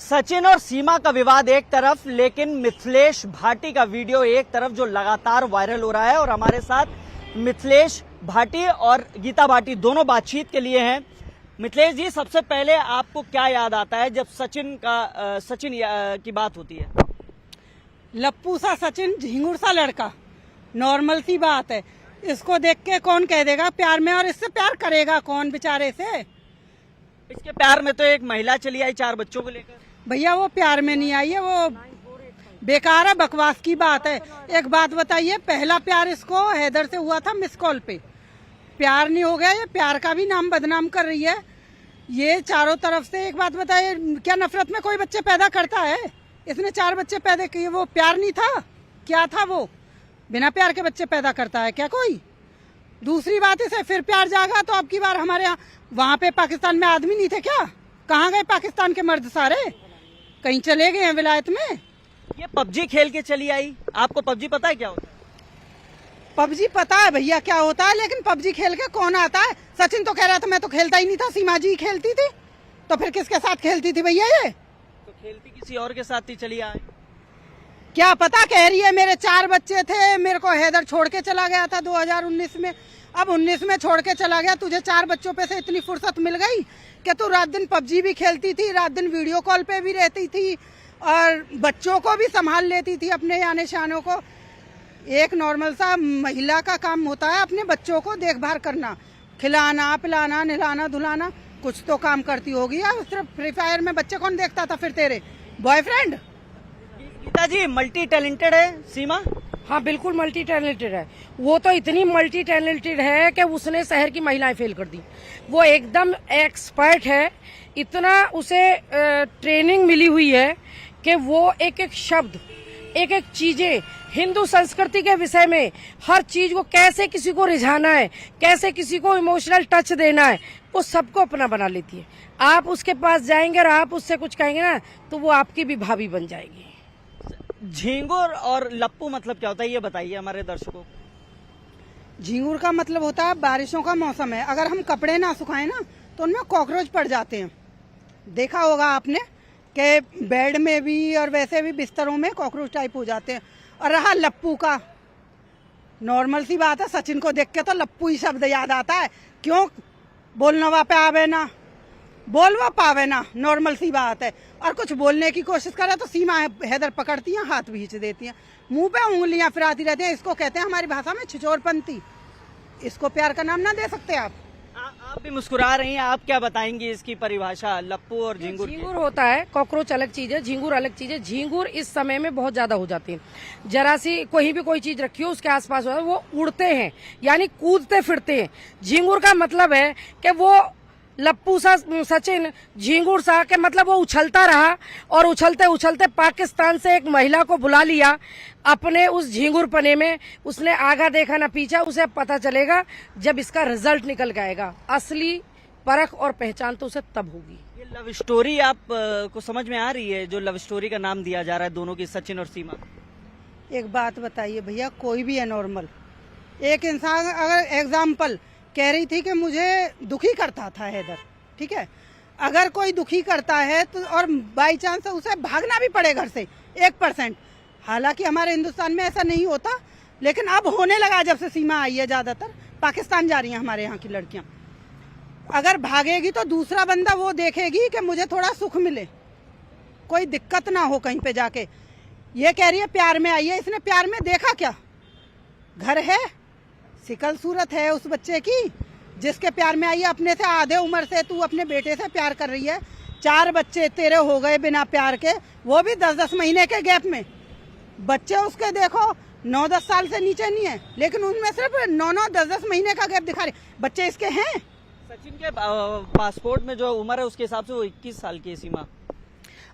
सचिन और सीमा का विवाद एक तरफ, लेकिन मिथिलेश भाटी का वीडियो एक तरफ जो लगातार वायरल हो रहा है। और हमारे साथ मिथिलेश भाटी और गीता भाटी दोनों बातचीत के लिए हैं। मिथिलेश जी, सबसे पहले आपको क्या याद आता है जब सचिन की बात होती है? लप्पू सा सचिन, झिंगुर सा लड़का, नॉर्मल सी बात है। इसको देख के कौन कह देगा प्यार में, और इससे प्यार करेगा कौन बेचारे से? इसके प्यार में तो एक महिला चली आई 4 बच्चों को लेकर। भैया वो प्यार में नहीं आई है, वो बेकार है, बकवास की बात है। एक बात बताइए, पहला प्यार इसको हैदर से हुआ था मिस कॉल पे, प्यार नहीं हो गया? ये प्यार का भी नाम बदनाम कर रही है ये चारों तरफ से। एक बात बताइए, क्या नफरत में कोई बच्चे पैदा करता है? इसने 4 बच्चे पैदा किए, वो प्यार नहीं था? क्या था वो? बिना प्यार के बच्चे पैदा करता है क्या कोई? दूसरी बात, इसे फिर प्यार जागा तो अब की बार हमारे यहाँ, वहाँ पे पाकिस्तान में आदमी नहीं थे क्या? कहाँ गए पाकिस्तान के मर्द सारे? कहीं चले गए हैं विलायत में? ये पबजी खेल के चली आई। आपको पबजी पता है क्या होता है? पबजी पता है भैया क्या होता है, लेकिन पबजी खेल के कौन आता है? सचिन तो कह रहा था मैं तो खेलता ही नहीं था, सीमा जी खेलती थी। तो फिर किसके साथ खेलती थी भैया ये? तो खेलती किसी और के साथ ही चली आए। क्या पता, कह रही है मेरे 4 बच्चे थे, मेरे को हैदर छोड़ के चला गया था 2019 में। अब 19 में छोड़ के चला गया, तुझे 4 बच्चों पे से इतनी फुर्सत मिल गई कि तू रात दिन पबजी भी खेलती थी, रात दिन वीडियो कॉल पे भी रहती थी, और बच्चों को भी संभाल लेती थी, अपने आने शानों को। एक नॉर्मल सा महिला का काम होता है अपने बच्चों को देखभाल करना, खिलाना पिलाना, नहलाना धुलाना, कुछ तो काम करती होगी यार। सिर्फ फ्री फायर में बच्चे कौन देखता था फिर तेरे? बॉयफ्रेंड? गीता जी, मल्टी टैलेंटेड है सीमा। हाँ, बिल्कुल मल्टी टैलेंटेड है। वो तो इतनी मल्टी टैलेंटेड है कि उसने शहर की महिलाएं फेल कर दी। वो एकदम एक्सपर्ट है, इतना उसे ट्रेनिंग मिली हुई है कि वो एक एक शब्द, एक एक चीजें, हिंदू संस्कृति के विषय में हर चीज को कैसे किसी को रिझाना है, कैसे किसी को इमोशनल टच देना है, वो सबको अपना बना लेती है। आप उसके पास जाएंगे और आप उससे कुछ कहेंगे ना, तो वो आपकी भी भाभी बन जाएगी। झींगुर और लप्पू मतलब क्या होता है, ये बताइए हमारे दर्शकों को। झींगुर का मतलब होता है बारिशों का मौसम है, अगर हम कपड़े ना सुखाएं ना तो उनमें कॉकरोच पड़ जाते हैं। देखा होगा आपने कि बेड में भी और वैसे भी बिस्तरों में कॉकरोच टाइप हो जाते हैं। और रहा लप्पू का, नॉर्मल सी बात है, सचिन को देख के तो लप्पू ही शब्द याद आता है। क्यों? बोलना पे आवे ना, बोलवा पावे ना, नॉर्मल सी बात है। और कुछ बोलने की कोशिश करे तो सीमा हैदर पकड़ती हैं, हाथ भी खींच देती हैं, मुंह पे उंगलियां फिराती रहती हैं। इसको कहते हैं हमारी भाषा में छिछोरपंती। इसको प्यार का नाम ना दे सकते आप भी मुस्कुरा रही हैं, आप क्या बताएंगी इसकी परिभाषा लप्पू और झींगुर? झींगुर होता है, कॉकरोच अलग चीज है, झींगुर अलग चीज है। झींगुर इस समय में बहुत ज्यादा हो जाती है। जरा सी कोई चीज रखी हो उसके आसपास हो, वो उड़ते हैं, यानी कूदते फिरते हैं। झींगुर का मतलब है कि वो लप्पू सा सचिन, झींगुर सा के मतलब वो उछलता रहा, और उछलते उछलते पाकिस्तान से एक महिला को बुला लिया अपने उस झींगुर पने में। उसने आगा देखा ना पीछा, उसे पता चलेगा जब इसका रिजल्ट निकल जाएगा। असली परख और पहचान तो उसे तब होगी। ये लव स्टोरी आप को समझ में आ रही है, जो लव स्टोरी का नाम दिया जा रहा है दोनों की, सचिन और सीमा? एक बात बताइए भैया, कोई भी है नॉर्मल, एक इंसान अगर एग्जाम्पल कह रही थी कि मुझे दुखी करता था हैदर, ठीक है, अगर कोई दुखी करता है तो और बाई चांस उसे भागना भी पड़े घर से 1%, हालांकि हमारे हिंदुस्तान में ऐसा नहीं होता, लेकिन अब होने लगा जब से सीमा आई है। ज्यादातर पाकिस्तान जा रही हैं हमारे यहाँ की लड़कियां। अगर भागेगी तो दूसरा बंदा वो देखेगी कि मुझे थोड़ा सुख मिले, कोई दिक्कत ना हो कहीं पे जाके। ये कह रही है प्यार में आई है, इसने प्यार में देखा क्या? घर है, सिकल सूरत है उस बच्चे की जिसके प्यार में आई है। अपने से आधे उम्र से तू अपने बेटे से प्यार कर रही है, 4 बच्चे तेरे हो गए बिना प्यार के, वो भी 10-10 महीने के गैप में। बच्चे उसके देखो 9-10 साल से नीचे नहीं है, लेकिन उनमें सिर्फ 9-9, 10-10 महीने का गैप दिखा रहे। बच्चे इसके हैं। सचिन के पासपोर्ट में जो उम्र है उसके हिसाब से वो 21 साल की है सीमा।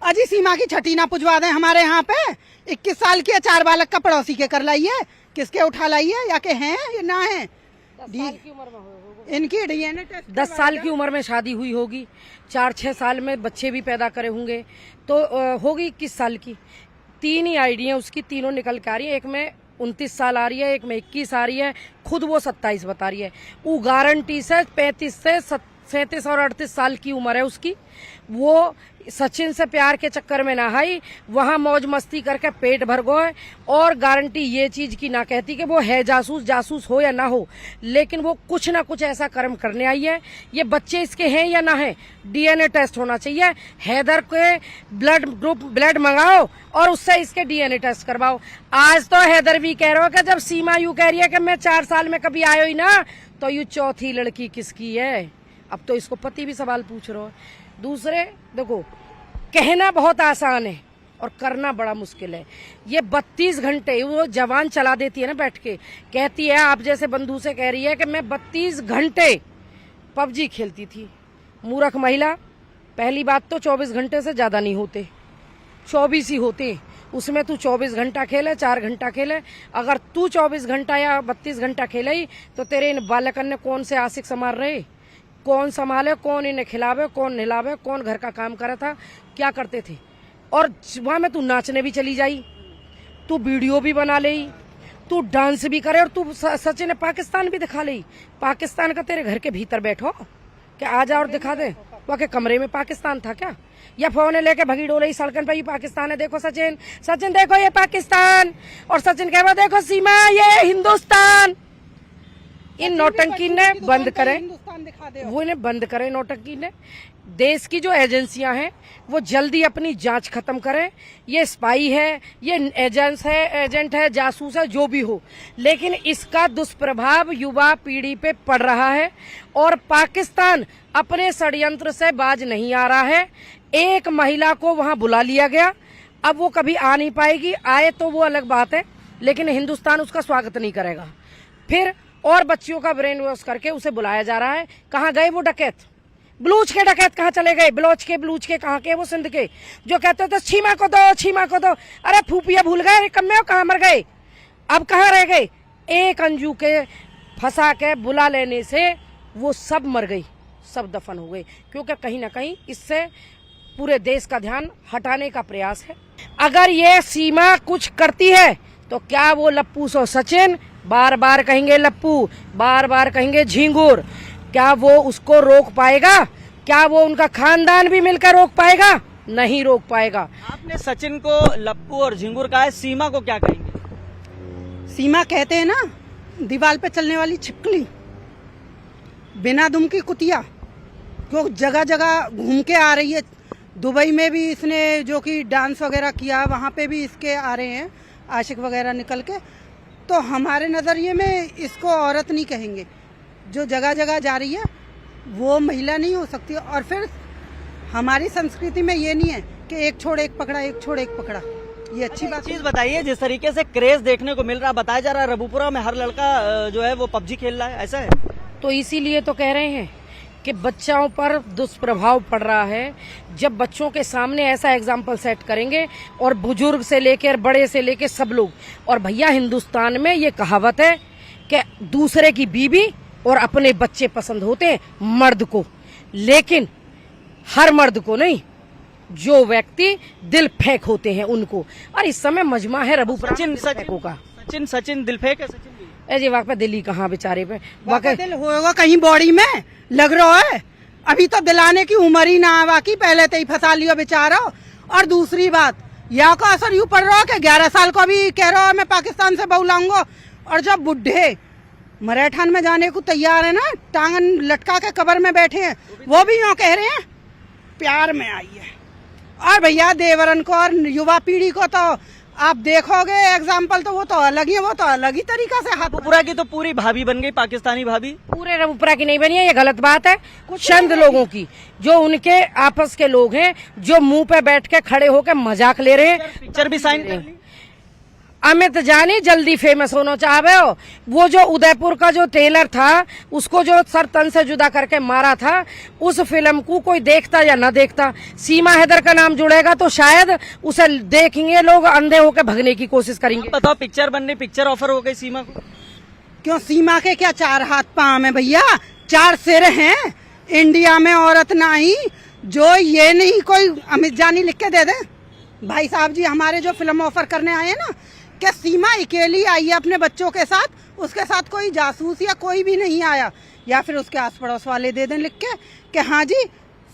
अजी सीमा की छठी ना पुजवा दें हमारे यहाँ पे। 21 साल की है, 4 बालक का पड़ोसी के कर लाइए, किसके उठा लाइए, या के हैं या ना है? 10 साल की उम्र में इनकी डीएनए टेस्ट 10 साल की उम्र में शादी हुई होगी, 4-6 साल में बच्चे भी पैदा करे होंगे, तो होगी 21 साल की। 3 ही आईडी है उसकी, तीनों निकल के आ रही है। एक में 29 साल आ रही है, एक में 21 आ रही है, खुद वो 27 बता रही है। वो गारंटी से 35 से 37 और 38 साल की उम्र है उसकी। वो सचिन से प्यार के चक्कर में ना आई, वहां मौज मस्ती करके पेट भर गए। और गारंटी ये चीज की ना कहती कि वो है जासूस हो या ना हो, लेकिन वो कुछ ना कुछ ऐसा कर्म करने आई है। ये बच्चे इसके हैं या ना है, डीएनए टेस्ट होना चाहिए। हैदर के ब्लड मंगाओ और उससे इसके डीएनए टेस्ट करवाओ। आज तो हैदर भी कह रहा हो कि जब सीमा यूं कह रही है कि मैं 4 साल में कभी आयो ही ना, तो यू चौथी लड़की किसकी है? अब तो इसको पति भी सवाल पूछ रहा है। दूसरे देखो, कहना बहुत आसान है और करना बड़ा मुश्किल है। ये 32 घंटे वो जवान चला देती है ना बैठ के, कहती है आप जैसे बंधु से कह रही है कि मैं 32 घंटे पबजी खेलती थी। मूर्ख महिला, पहली बात तो 24 घंटे से ज्यादा नहीं होते, 24 ही होते। उसमें तू 24 घंटा खेले, 4 घंटा खेले। अगर तू 24 घंटा या 32 घंटा खेले ही, तो तेरे इन बालकन ने कौन से आशिक संभाल रहे? कौन संभाले, कौन इन्हें खिलावे, कौन नहलावे, कौन घर का काम करा था, क्या करते थे? और वहां में तू नाचने भी चली जाई, तू वीडियो भी बना ले, तू डांस भी करे, और तू सचिन ने पाकिस्तान भी दिखा ले। पाकिस्तान का तेरे घर के भीतर बैठो क्या आ जा और दिखा दे? वहाँ के कमरे में पाकिस्तान था क्या? या फोन लेके भगी डोले सड़कन पे, ये पाकिस्तान है, देखो सचिन, सचिन देखो ये पाकिस्तान, और सचिन कह रहा देखो सीमा ये हिंदुस्तान। इन नौटंकी ने बंद करे, वो इन्हें बंद करे नौटंकी ने। देश की जो एजेंसियां हैं वो जल्दी अपनी जांच खत्म करें। ये स्पाई है, ये एजेंट है, जासूस है, जो भी हो, लेकिन इसका दुष्प्रभाव युवा पीढ़ी पे पड़ रहा है और पाकिस्तान अपने षड्यंत्र से बाज नहीं आ रहा है। एक महिला को वहां बुला लिया गया, अब वो कभी आ नहीं पाएगी, आए तो वो अलग बात है, लेकिन हिंदुस्तान उसका स्वागत नहीं करेगा। फिर और बच्चियों का ब्रेन वॉश करके उसे बुलाया जा रहा है। कहाँ गए वो डकैत? बलूच के डकैत कहाँ चले गए? बलूच के कहाँ के? वो सिंध के जो कहते थे छीमा को दो, छीमा को दो। अरे फूफिया भूल गए, कम्मे कहाँ मर गए? अब कहाँ रह गए? एक अंजू के फंसा के बुला लेने से वो सब मर गई, सब दफन हो गई, क्योंकि कहीं ना कहीं इससे पूरे देश का ध्यान हटाने का प्रयास है। अगर ये सीमा कुछ करती है तो क्या वो लप्पू सो सचिन, बार बार कहेंगे लप्पू, बार बार कहेंगे झिंगुर, क्या वो उसको रोक पाएगा? क्या वो उनका खानदान भी मिलकर रोक पाएगा? नहीं रोक पाएगा। आपने सचिन को लप्पू और झिंगुर कहा है, सीमा को क्या कहेंगे? सीमा कहते हैं ना दीवार पे चलने वाली छिपकली, बिना दुम की कुतिया, जो जगह जगह घूम के आ रही है। दुबई में भी इसने जो कि डांस वगैरह किया, वहाँ पे भी इसके आ रहे हैं आशिक वगैरह निकल के। तो हमारे नज़रिए में इसको औरत नहीं कहेंगे, जो जगह जगह जा रही है वो महिला नहीं हो सकती। और फिर हमारी संस्कृति में ये नहीं है कि एक छोड़ एक पकड़ा, एक छोड़ एक पकड़ा, ये अच्छी बात। चीज बताइए, जिस तरीके से क्रेज देखने को मिल रहा, बताया जा रहा है रबुपुरा में हर लड़का जो है वो पबजी खेल रहा है, ऐसा है? तो इसीलिए तो कह रहे हैं कि बच्चों पर दुष्प्रभाव पड़ रहा है। जब बच्चों के सामने ऐसा एग्जाम्पल सेट करेंगे, और बुजुर्ग से लेकर बड़े से लेकर सब लोग। और भैया हिंदुस्तान में ये कहावत है कि दूसरे की बीवी और अपने बच्चे पसंद होते हैं मर्द को, लेकिन हर मर्द को नहीं, जो व्यक्ति दिल फेंक होते हैं उनको। और इस समय मजमा है रबुपुरा का। सचिन दिल फेंक है। सचिन ऐसे वक्त पे दिल्ली कहाँ बेचारे पे वाकई दिल होगा कहीं बॉडी में लग रहा है, अभी तो दिलाने की उम्र ही ना आवा की, पहले तो ही फंसा लियो बेचारा। और दूसरी बात, या का असर यूँ पड़ रहा है कि 11 साल को अभी कह रहा है मैं पाकिस्तान से बहू लाऊंगा, और जब बुढ़े मराठान में जाने को तैयार है ना, टांगन लटका के कब्र में बैठे हैं, वो भी यूँ कह रहे हैं प्यार में आई है। और भैया देवरन को और युवा पीढ़ी को तो आप देखोगे एग्जाम्पल, तो वो तो अलग ही है, वो तो अलग ही तरीका से। रबुपुरा की तो पूरी भाभी बन गई, पाकिस्तानी भाभी। पूरे रबुपुरा की नहीं बनी है, ये गलत बात है। कुछ चंद लोगों की, जो उनके आपस के लोग हैं, जो मुंह पे बैठ के खड़े होकर मजाक ले रहे हैं। पिक्चर भी साइन कर ली। अमित जानी जल्दी फेमस होना चाहे हो। वो जो उदयपुर का जो टेलर था, उसको जो सर तन से जुदा करके मारा था, उस फिल्म को कोई देखता या न देखता, सीमा हैदर का नाम जुड़ेगा तो शायद उसे देखेंगे लोग, अंधे होकर भगने की कोशिश करेंगे। बताओ, पिक्चर बनने, पिक्चर ऑफर हो गई सीमा को। क्यों सीमा के क्या 4 हाथ पांव है भैया, 4 सिर हैं। इंडिया में औरत ना ही, जो ये नहीं कोई अमित जानी लिख के दे दे भाई साहब जी, हमारे जो फिल्म ऑफर करने आए हैं ना, कि सीमा अकेली आई है अपने बच्चों के साथ, उसके साथ कोई जासूस या कोई भी नहीं आया, या फिर उसके आस पड़ोस वाले दे दें लिख के कि हाँ जी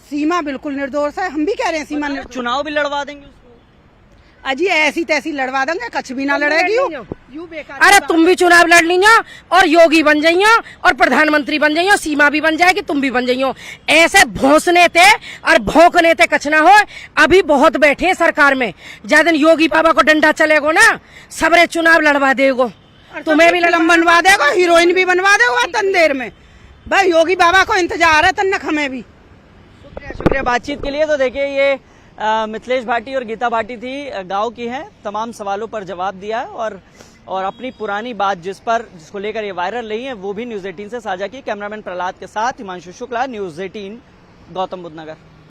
सीमा बिल्कुल निर्दोष है। हम भी कह रहे हैं सीमा निर्दोष। चुनाव भी लड़वा देंगे उसको। अजी ऐसी तैसी लड़वा देंगे, कुछ भी ना लड़ेगी यू बेकार। अरे तुम भी चुनाव लड़ लीजिए और योगी बन जाइयो और प्रधानमंत्री बन जाइयो, सीमा भी बन जाएगी, तुम भी बन जाइयो। ऐसे भौंसने थे और भौंकने थे कछ ना हो। अभी बहुत बैठे हैं सरकार में, ज्यादा दिन योगी बाबा को डंडा चलेगो ना सबरे चुनाव लड़वा देगो, तुम्हें भी फिल्म बनवा देगा, हीरोइन भी बनवा देगा तन देर में। भाई योगी बाबा को इंतजार है तन्नक हमें भी। शुक्रिया बातचीत के लिए। तो देखिए ये मिथिलेश भाटी और गीता भाटी थी, गांव की हैं, तमाम सवालों पर जवाब दिया है और अपनी पुरानी बात जिसको लेकर ये वायरल रही है वो भी न्यूज़ 18 से साझा की। कैमरामैन प्रहलाद के साथ हिमांशु शुक्ला, न्यूज़ 18, गौतम बुद्ध नगर।